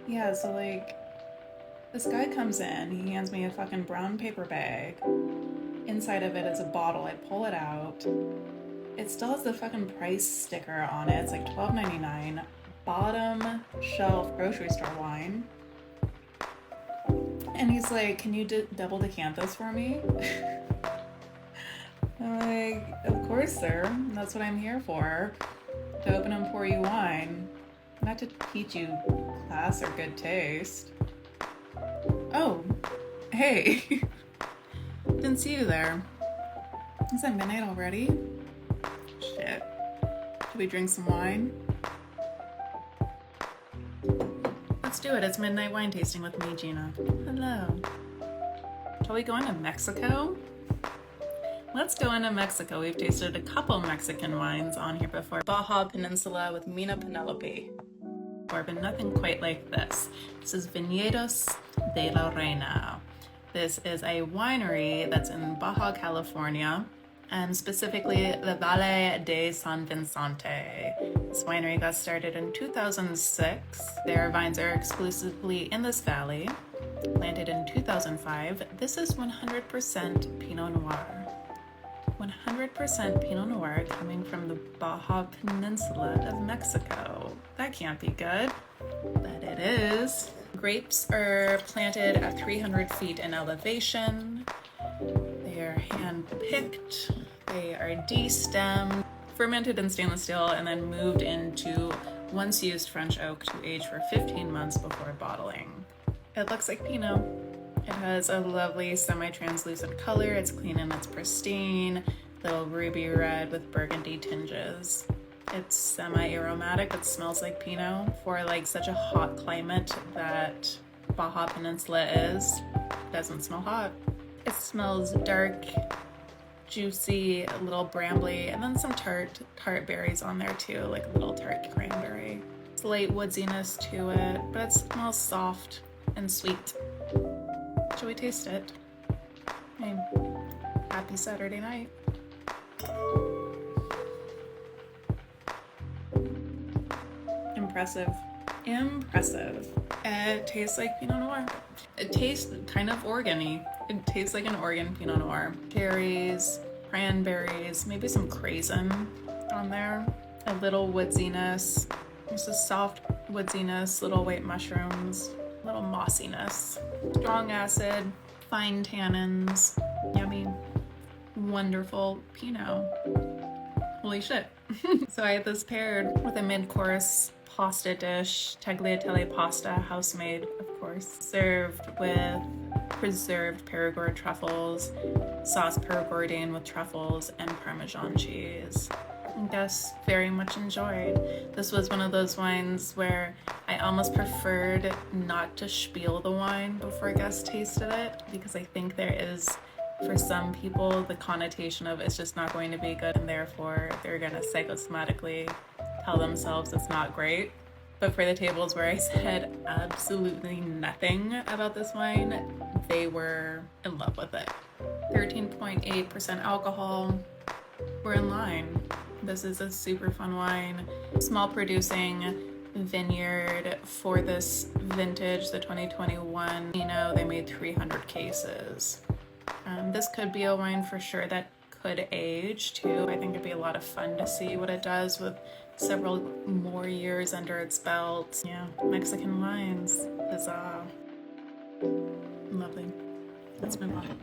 Yeah, so like, this guy comes in, he hands me a fucking brown paper bag. Inside of it is a bottle. I pull it out. It still has the fucking price sticker on it. It's like $12.99. Bottom shelf grocery store wine. And he's like, can you double decant this for me? I'm like, of course, sir. That's what I'm here for. To open and pour you wine. Not to teach you class or good taste. Oh, hey. Didn't see you there. Is it midnight already? Shit. Should we drink some wine? Let's do it. It's midnight wine tasting with me, Gina. Hello. Shall we go into Mexico? Let's go into Mexico. We've tasted a couple Mexican wines on here before. Baja Peninsula with Mina Penelope. But nothing quite like this. This is Viñedos de la Reina. This is a winery that's in Baja, California, and specifically the Valle de San Vicente. This winery got started in 2006. Their vines are exclusively in this valley. Planted in 2005. This is 100% Pinot Noir. 100% Pinot Noir coming from the Baja Peninsula of Mexico. That can't be good, but it is. Grapes are planted at 300 feet in elevation. They are hand-picked. They are destemmed, fermented in stainless steel, and then moved into once-used French oak to age for 15 months before bottling. It looks like Pinot. It has a lovely semi-translucent color. It's clean and it's pristine. Little ruby red with burgundy tinges. It's semi-aromatic. It smells like Pinot for like such a hot climate that Baja Peninsula is. It doesn't smell hot. It smells dark, juicy, a little brambly, and then some tart berries on there too, like a little tart cranberry. Slight woodsiness to it, but it smells soft and sweet. Shall we taste it? Hey, happy Saturday night. Impressive. It tastes like Pinot Noir. It tastes kind of organ-y. It tastes like an Oregon Pinot Noir. Cherries, cranberries, maybe some craisin on there. A little woodsiness. Just a soft woodsiness, little white mushrooms, little mossiness. Strong acid, fine tannins, yummy, wonderful Pinot. Holy shit. So I had this paired with a mid-course pasta dish, tagliatelle pasta, house-made, of course, served with preserved Perigord truffles, sauce Perigordine with truffles, and Parmesan cheese. And guests very much enjoyed. This was one of those wines where I almost preferred not to spiel the wine before guests tasted it, because I think there is, for some people, the connotation of it's just not going to be good, and therefore they're going to psychosomatically tell themselves it's not great. But for the tables where I said absolutely nothing about this wine, they were in love with it. 13.8% alcohol. We're in line. This is a super fun wine. Small producing vineyard for this vintage, the 2021 Pinot. They made 300 cases. This could be a wine for sure that could age too. I think it'd be a lot of fun to see what it does with several more years under its belt. Yeah, Mexican wines. Huzzah. Lovely. Let's move on.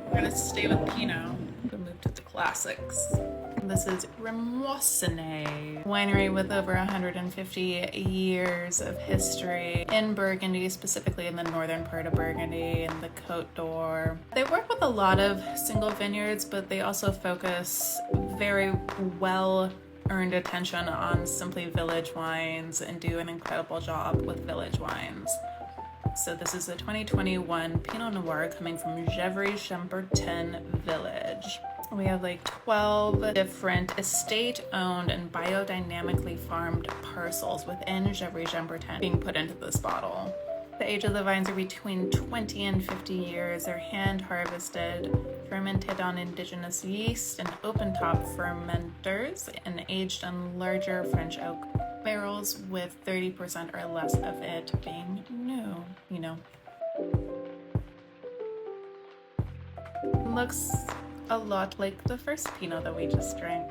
We're gonna stay with Pinot. We'll move to the classics. This is Remoissenet, winery with over 150 years of history in Burgundy, specifically in the northern part of Burgundy and the Côte d'Or. They work with a lot of single vineyards, but they also focus very well earned attention on simply village wines and do an incredible job with village wines. So this is the 2021 Pinot Noir coming from Gevrey-Chambertin village. We have like 12 different estate-owned and biodynamically farmed parcels within Gevrey-Chambertin being put into this bottle. The age of the vines are between 20 and 50 years. They're hand-harvested, fermented on indigenous yeast and open-top fermenters, and aged on larger French oak barrels with 30% or less of it being new, you know. Looks a lot like the first Pinot that we just drank.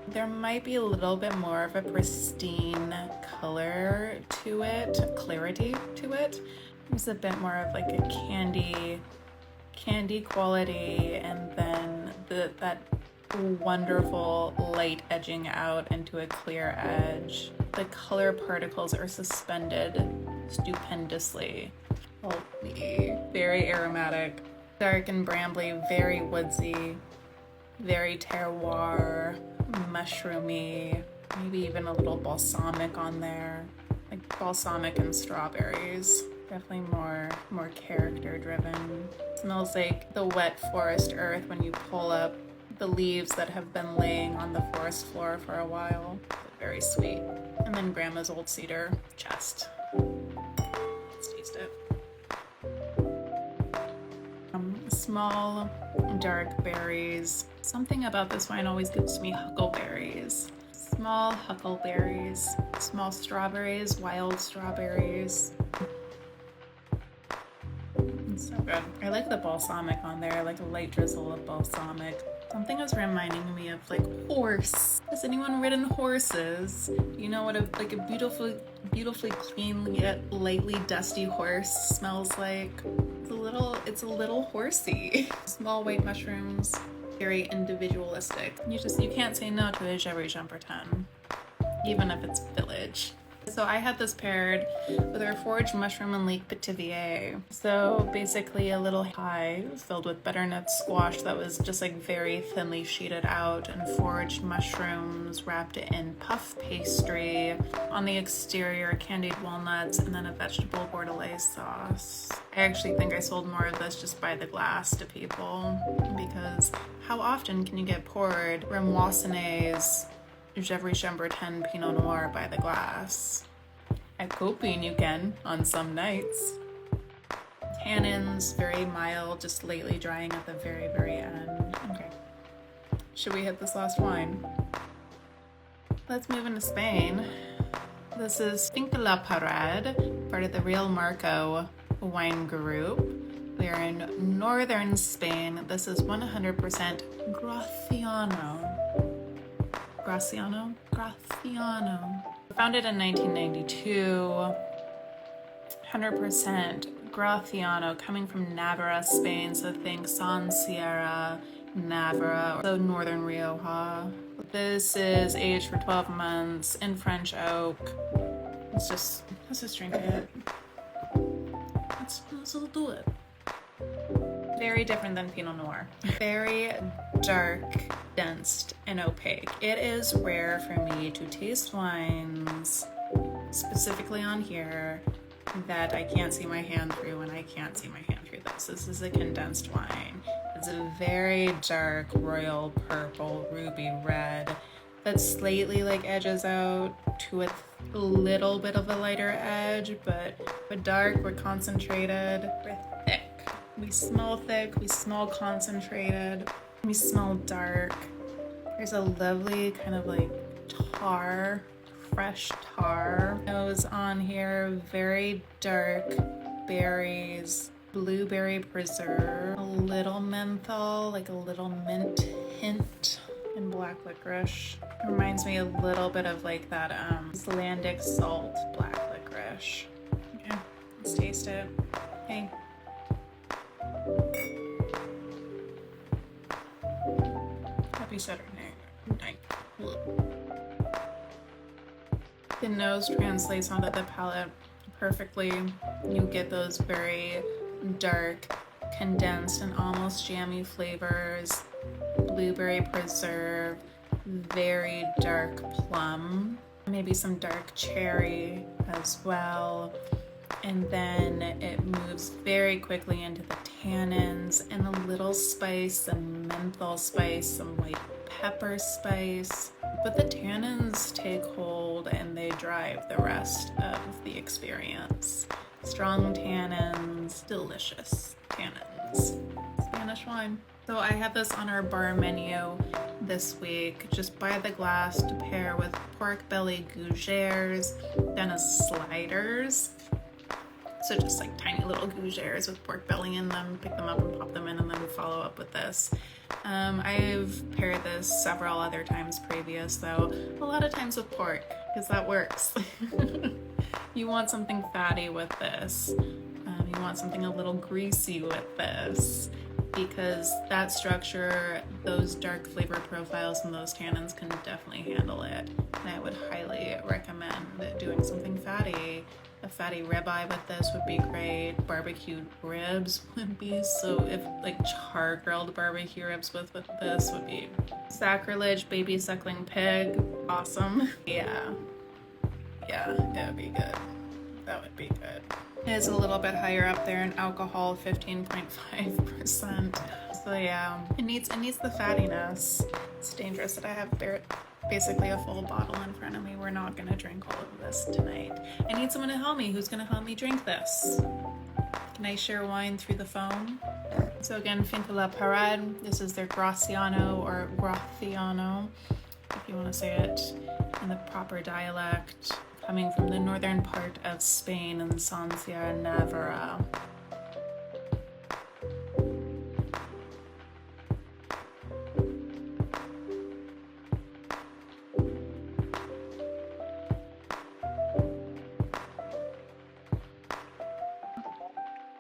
There might be a little bit more of a pristine color to it, clarity to it. There's a bit more of like a candy quality, and then that wonderful light edging out into a clear edge. The color particles are suspended stupendously. Very aromatic, dark and brambly, very woodsy, very terroir, mushroomy, maybe even a little balsamic on there, like balsamic and strawberries. Definitely more character driven. Smells like the wet forest earth when you pull up the leaves that have been laying on the forest floor for a while. Very sweet. And then grandma's old cedar chest. Let's taste it. Small, dark berries. Something about this wine always gives me huckleberries. Small huckleberries, small strawberries, wild strawberries. It's so good. I like the balsamic on there, like a light drizzle of balsamic. Something is reminding me of like horse. Has anyone ridden horses? You know what like a beautifully clean yet lightly dusty horse smells like? It's a little horsey. Small white mushrooms, very individualistic. You can't say no to a Gevrey-Chambertin, even if it's village. So I had this paired with our foraged mushroom and Lake Pithiviers. So basically a little pie filled with butternut squash that was just like very thinly sheeted out, and foraged mushrooms wrapped in puff pastry. On the exterior, candied walnuts, and then a vegetable bordelaise sauce. I actually think I sold more of this just by the glass to people, because how often can you get poured Remoissenet's Gevrey-Chambertin Pinot Noir by the glass? At Copine you can, on some nights. Tannins, very mild, just lightly drying at the very, very end. Okay. Should we hit this last wine? Let's move into Spain. This is Finca La Parade, part of the Real Marco wine group. We are in northern Spain. This is 100% Graciano. Founded in 1992. 100% Graciano, coming from Navarra, Spain. So think Sonsierra, Navarra, so northern Rioja. This is aged for 12 months in French oak. Let's just drink it. Let's do it. Very different than Pinot Noir. Very dark, dense, and opaque. It is rare for me to taste wines, specifically on here, that I can't see my hand through, and I can't see my hand through this. This is a condensed wine. It's a very dark, royal purple, ruby red that slightly like edges out to a little bit of a lighter edge, but we're dark, we're concentrated, we're thick. We smell thick, we smell concentrated, we smell dark. There's a lovely kind of like tar, fresh tar nose on here, very dark berries, blueberry preserve, a little menthol, like a little mint hint, and black licorice. It reminds me a little bit of like that Icelandic salt black licorice. Okay, let's taste it. Hey. Happy Saturday night. The nose translates onto the palate perfectly. You get those very dark, condensed, and almost jammy flavors. Blueberry preserve, very dark plum, maybe some dark cherry as well. And then it moves very quickly into the tannins and a little spice, some menthol spice, some white pepper spice. But the tannins take hold and they drive the rest of the experience. Strong tannins, delicious tannins. Spanish wine. So I had this on our bar menu this week, just by the glass to pair with pork belly gougères done as sliders. So just like tiny little gougères with pork belly in them, pick them up and pop them in, and then follow up with this. I've paired this several other times previous, though, a lot of times with pork, because that works. You want something fatty with this. You want something a little greasy with this, because that structure, those dark flavor profiles and those tannins can definitely handle it. And I would highly recommend doing something fatty. A fatty ribeye with this would be great. Barbecued ribs would be so, if like char grilled barbecue ribs with this would be sacrilege. Baby suckling pig, awesome. Yeah, it would be good. That would be good. It is a little bit higher up there in alcohol, 15.5%. So yeah, it needs the fattiness. It's dangerous that I have basically a full bottle in front of me. We're not gonna drink all of this tonight. I need someone to help me. Who's gonna help me drink this? Can I share wine through the phone? So again, Finca La Parade. This is their Graciano or Graciano, if you want to say it in the proper dialect, coming from the northern part of Spain in Sonsierra, Navarra.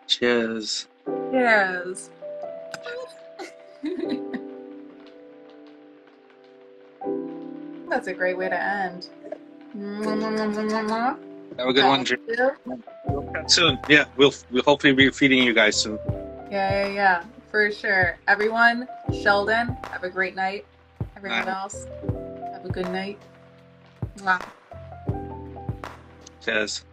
Cheers. Cheers. That's a great way to end. Have a good one, Jim. We'll chat soon. Yeah, we'll hopefully be feeding you guys soon. Yeah, for sure. Everyone, Sheldon, have a great night. Everyone else, have a good night. Mwah. Cheers.